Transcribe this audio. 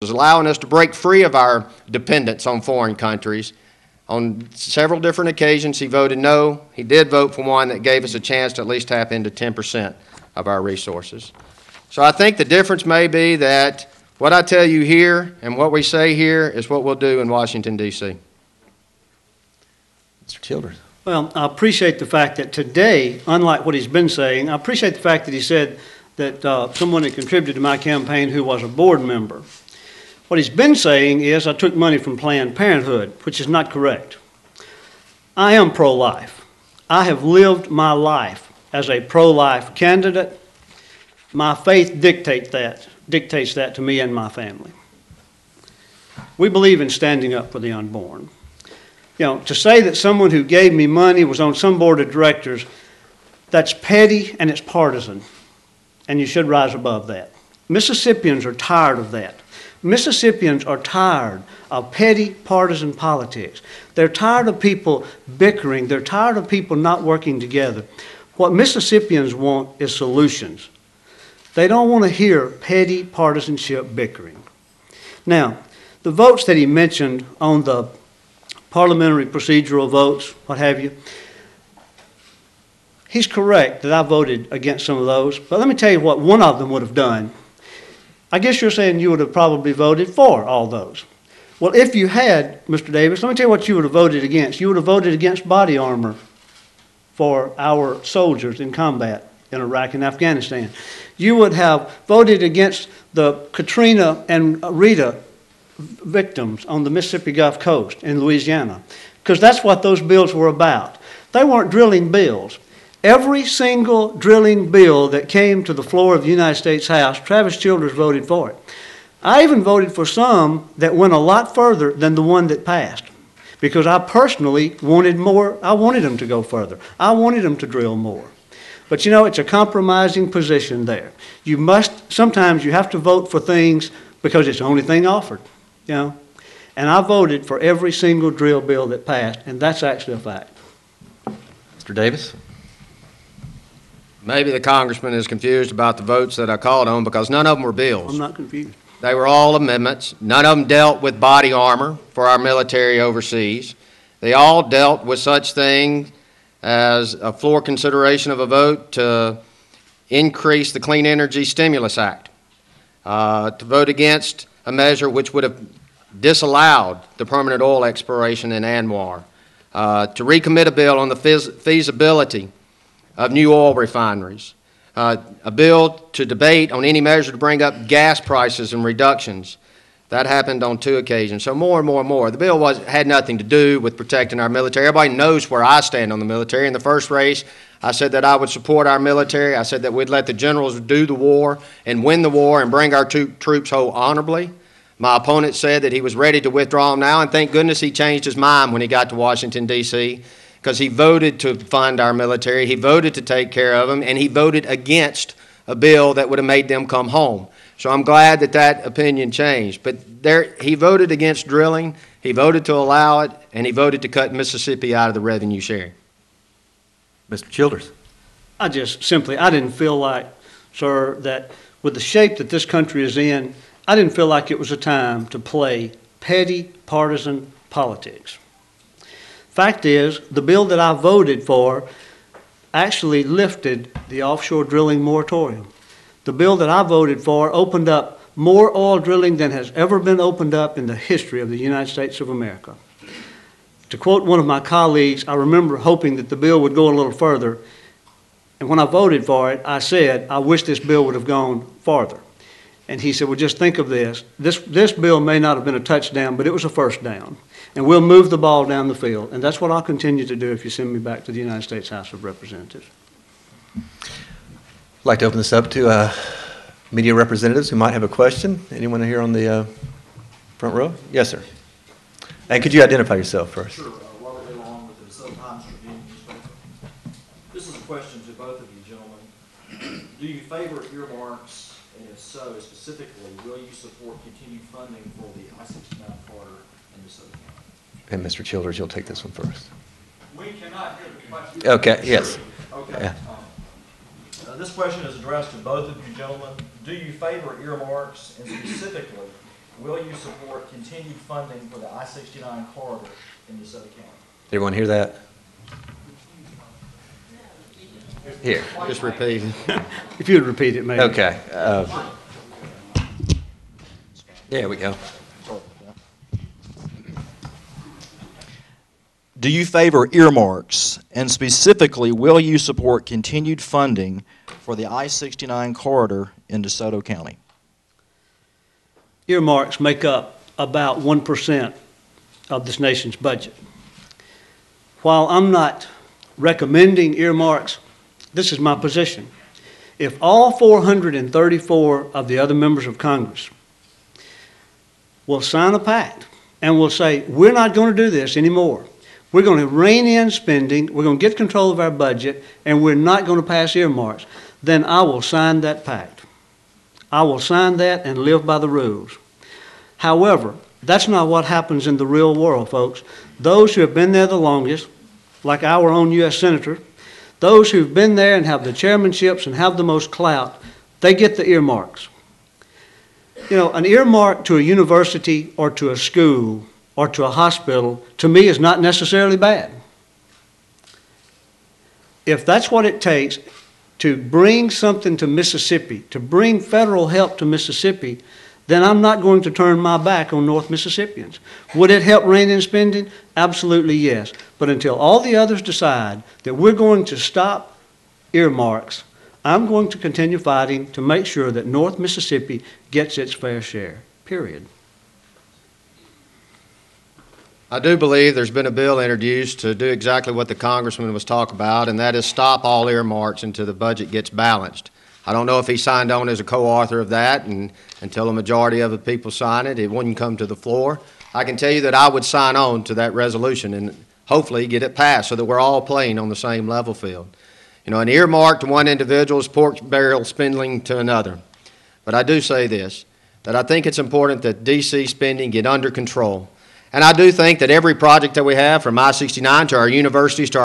allowing us to break free of our dependence on foreign countries. On several different occasions, he voted no. He did vote for one that gave us a chance to at least tap into 10% of our resources. So I think the difference may be that what I tell you here and what we say here is what we'll do in Washington, D.C. Mr. Childers. Well, I appreciate the fact that today, unlike what he's been saying, I appreciate the fact that he said that someone had contributed to my campaign who was a board member. What he's been saying is I took money from Planned Parenthood, which is not correct. I am pro-life. I have lived my life as a pro-life candidate. My faith dictates that to me and my family. We believe in standing up for the unborn. You know, to say that someone who gave me money was on some board of directors, that's petty and it's partisan, and you should rise above that. Mississippians are tired of that. Mississippians are tired of petty partisan politics. They're tired of people bickering. They're tired of people not working together. What Mississippians want is solutions. They don't want to hear petty partisanship bickering. Now, the votes that he mentioned on the parliamentary procedural votes, what have you, he's correct that I voted against some of those, but let me tell you what one of them would have done. I guess you're saying you would have probably voted for all those. Well, if you had, Mr. Davis, let me tell you what you would have voted against. You would have voted against body armor for our soldiers in combat in Iraq and Afghanistan. You would have voted against the Katrina and Rita victims on the Mississippi Gulf Coast in Louisiana, because that's what those bills were about. They weren't drilling bills. Every single drilling bill that came to the floor of the United States House, Travis Childers voted for it. I even voted for some that went a lot further than the one that passed, because I personally wanted more. I wanted them to go further. I wanted them to drill more. But you know, it's a compromising position there. Sometimes you have to vote for things because it's the only thing offered, you know. And I voted for every single drill bill that passed, and that's actually a fact. Mr. Davis. Maybe the congressman is confused about the votes that I called on because none of them were bills. I'm not confused. They were all amendments. None of them dealt with body armor for our military overseas. They all dealt with such things as a floor consideration of a vote to increase the Clean Energy Stimulus Act, to vote against a measure which would have disallowed the permanent oil exploration in ANWR, to recommit a bill on the feasibility of new oil refineries, a bill to debate on any measure to bring up gas prices and reductions. That happened on 2 occasions. So more and more and more. The bill had nothing to do with protecting our military. Everybody knows where I stand on the military. In the first race, I said that I would support our military. I said that we'd let the generals do the war and win the war and bring our troops home honorably. My opponent said that he was ready to withdraw them now, and thank goodness he changed his mind when he got to Washington, D.C., because he voted to fund our military, he voted to take care of them, and he voted against a bill that would have made them come home. So I'm glad that that opinion changed. But he voted against drilling, he voted to allow it, and he voted to cut Mississippi out of the revenue sharing. Mr. Childers. I didn't feel like, sir, that with the shape that this country is in, I didn't feel like it was a time to play petty partisan politics. Fact is, the bill that I voted for actually lifted the offshore drilling moratorium. The bill that I voted for opened up more oil drilling than has ever been opened up in the history of the United States of America. To quote one of my colleagues, I remember hoping that the bill would go a little further, and when I voted for it, I said, I wish this bill would have gone farther. And he said, well, just think of this. This bill may not have been a touchdown, but it was a first down. And we'll move the ball down the field. And that's what I'll continue to do if you send me back to the United States House of Representatives. I'd like to open this up to media representatives who might have a question. Anyone here on the front row? Yes, sir. And could you identify yourself first? Sure. Robert A. Long with the Sun-Times Tribune newspaper. This is a question to both of you gentlemen. Do you favor earmarks? And if so, specifically, will you support continued funding for the I-69 corridor in DeSoto County? And Mr. Childers, you'll take this one first. We cannot hear the question. Okay, yes. Okay. Yeah. This question is addressed to both of you gentlemen. Do you favor earmarks? And specifically, will you support continued funding for the I-69 corridor in DeSoto County? Everyone hear that? Here. Just repeat. If you'd repeat it, maybe. Okay. There we go. Do you favor earmarks, and specifically, will you support continued funding for the I-69 corridor in DeSoto County? Earmarks make up about 1% of this nation's budget. While I'm not recommending earmarks, this is my position. If all 434 of the other members of Congress will sign a pact and will say, we're not going to do this anymore. We're going to rein in spending, we're going to get control of our budget, and we're not going to pass earmarks, then I will sign that pact. I will sign that and live by the rules. However, that's not what happens in the real world, folks. Those who have been there the longest, like our own U.S. Senator, those who've been there and have the chairmanships and have the most clout, they get the earmarks. You know, an earmark to a university or to a school or to a hospital, to me, is not necessarily bad. If that's what it takes to bring something to Mississippi, to bring federal help to Mississippi, then I'm not going to turn my back on North Mississippians. Would it help rein in spending? Absolutely yes. But until all the others decide that we're going to stop earmarks, I'm going to continue fighting to make sure that North Mississippi gets its fair share, period. I do believe there's been a bill introduced to do exactly what the Congressman was talking about, and that is stop all earmarks until the budget gets balanced. I don't know if he signed on as a co-author of that, and until a majority of the people sign it, it wouldn't come to the floor. I can tell you that I would sign on to that resolution and hopefully get it passed so that we're all playing on the same level field. You know, an earmark to one individual is pork barrel spending to another. But I do say this, that I think it's important that D.C. spending get under control. And I do think that every project that we have, from I-69 to our universities to our